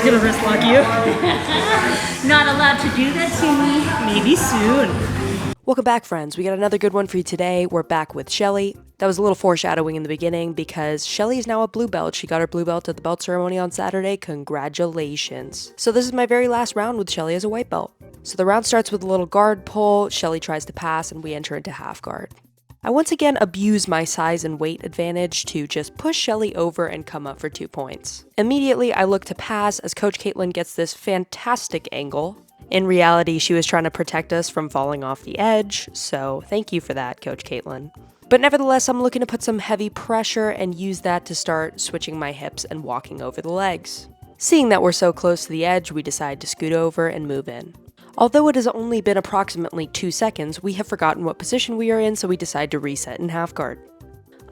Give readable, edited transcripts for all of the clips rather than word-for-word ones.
was gonna wrist lock you. Not allowed to do that to me. Maybe soon. Welcome back, friends. We got another good one for you today. We're back with Shelly. That was a little foreshadowing in the beginning because Shelly is now a blue belt. She got her blue belt at the belt ceremony on Saturday. Congratulations. So this is my very last round with Shelly as a white belt. So the round starts with a little guard pull. Shelly tries to pass and we enter into half guard. I once again abuse my size and weight advantage to just push Shelly over and come up for 2 points. Immediately, I look to pass as Coach Caitlin gets this fantastic angle. In reality, she was trying to protect us from falling off the edge, so thank you for that, Coach Caitlin. But nevertheless, I'm looking to put some heavy pressure and use that to start switching my hips and walking over the legs. Seeing that we're so close to the edge, we decide to scoot over and move in. Although it has only been approximately 2 seconds, we have forgotten what position we are in, so we decide to reset in half guard.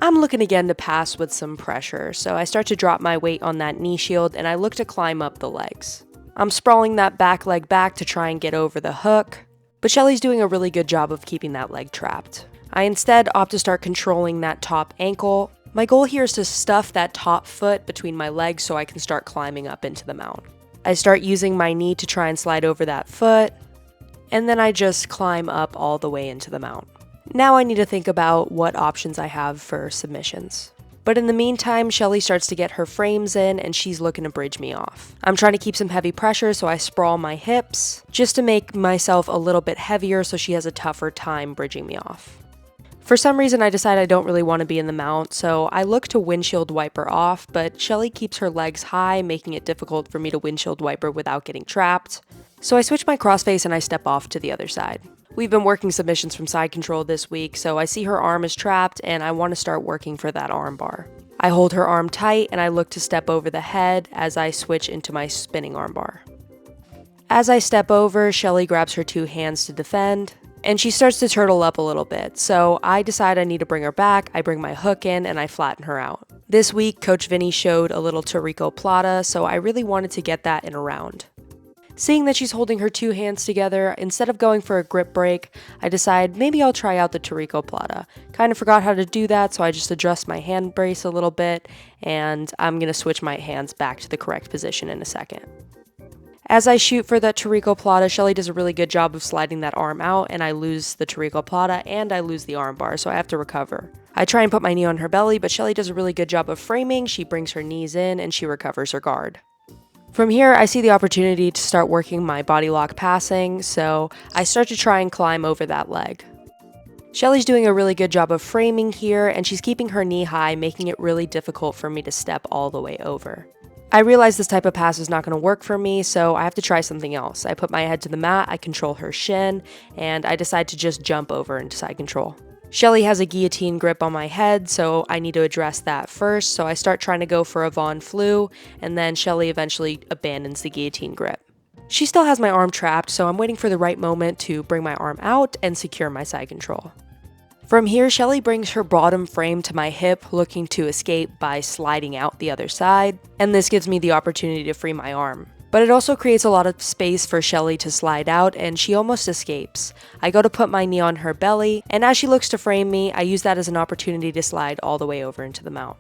I'm looking again to pass with some pressure, so I start to drop my weight on that knee shield and I look to climb up the legs. I'm sprawling that back leg back to try and get over the hook, but Shelly's doing a really good job of keeping that leg trapped. I instead opt to start controlling that top ankle. My goal here is to stuff that top foot between my legs so I can start climbing up into the mount. I start using my knee to try and slide over that foot, and then I just climb up all the way into the mount. Now I need to think about what options I have for submissions. But in the meantime, Shelly starts to get her frames in and she's looking to bridge me off. I'm trying to keep some heavy pressure, so I sprawl my hips just to make myself a little bit heavier so she has a tougher time bridging me off. For some reason, I decide I don't really want to be in the mount, so I look to windshield wiper off, but Shelly keeps her legs high, making it difficult for me to windshield wiper without getting trapped. So I switch my crossface and I step off to the other side. We've been working submissions from side control this week, so I see her arm is trapped and I want to start working for that arm bar. I hold her arm tight and I look to step over the head as I switch into my spinning arm bar. As I step over, Shelly grabs her 2 hands to defend, and she starts to turtle up a little bit, so I decide I need to bring her back. I bring my hook in and I flatten her out. This week, Coach Vinny showed a little Tarico Plata, so I really wanted to get that in a round. Seeing that she's holding her 2 hands together, instead of going for a grip break, I decide maybe I'll try out the Tarico Plata. Kind of forgot how to do that, so I just adjust my hand brace a little bit, and I'm going to switch my hands back to the correct position in a second. As I shoot for that Tarico Plata, Shelly does a really good job of sliding that arm out, and I lose the Tarico Plata and I lose the arm bar, so I have to recover. I try and put my knee on her belly, but Shelly does a really good job of framing. She brings her knees in and she recovers her guard. From here, I see the opportunity to start working my body lock passing, so I start to try and climb over that leg. Shelly's doing a really good job of framing here, and she's keeping her knee high, making it really difficult for me to step all the way over. I realize this type of pass is not going to work for me, so I have to try something else. I put my head to the mat, I control her shin, and I decide to just jump over into side control. Shelly has a guillotine grip on my head, so I need to address that first, so I start trying to go for a Von Flu, and then Shelly eventually abandons the guillotine grip. She still has my arm trapped, so I'm waiting for the right moment to bring my arm out and secure my side control. From here, Shelly brings her bottom frame to my hip, looking to escape by sliding out the other side, and this gives me the opportunity to free my arm. But it also creates a lot of space for Shelly to slide out, and she almost escapes. I go to put my knee on her belly, and as she looks to frame me, I use that as an opportunity to slide all the way over into the mount.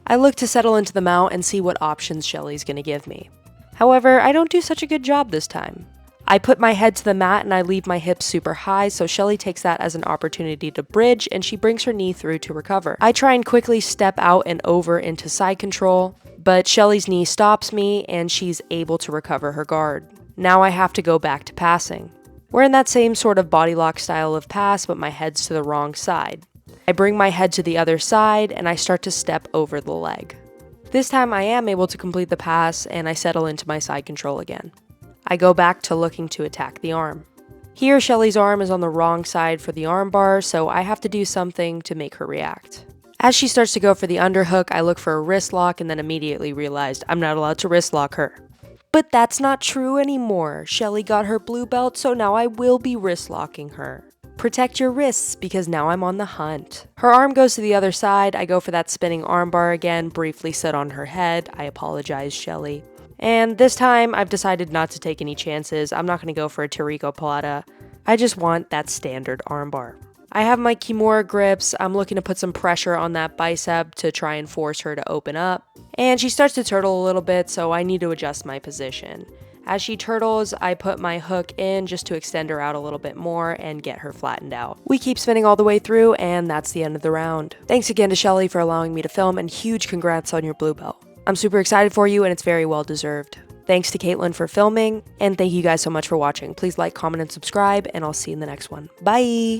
I look to settle into the mount and see what options Shelly's going to give me. However, I don't do such a good job this time. I put my head to the mat and I leave my hips super high, so Shelly takes that as an opportunity to bridge, and she brings her knee through to recover. I try and quickly step out and over into side control, but Shelly's knee stops me and she's able to recover her guard. Now I have to go back to passing. We're in that same sort of body lock style of pass, but my head's to the wrong side. I bring my head to the other side and I start to step over the leg. This time I am able to complete the pass and I settle into my side control again. I go back to looking to attack the arm. Here, Shelly's arm is on the wrong side for the arm bar, so I have to do something to make her react. As she starts to go for the underhook, I look for a wrist lock and then immediately realized I'm not allowed to wrist lock her. But that's not true anymore. Shelly got her blue belt, so now I will be wrist locking her. Protect your wrists, because now I'm on the hunt. Her arm goes to the other side. I go for that spinning armbar again, briefly sit on her head. I apologize, Shelly. And this time, I've decided not to take any chances. I'm not going to go for a Tarico Plata. I just want that standard armbar. I have my Kimura grips. I'm looking to put some pressure on that bicep to try and force her to open up. And she starts to turtle a little bit, so I need to adjust my position. As she turtles, I put my hook in just to extend her out a little bit more and get her flattened out. We keep spinning all the way through, and that's the end of the round. Thanks again to Shelly for allowing me to film, and huge congrats on your blue belt. I'm super excited for you, and it's very well deserved. Thanks to Caitlin for filming, and thank you guys so much for watching. Please like, comment, and subscribe, and I'll see you in the next one. Bye!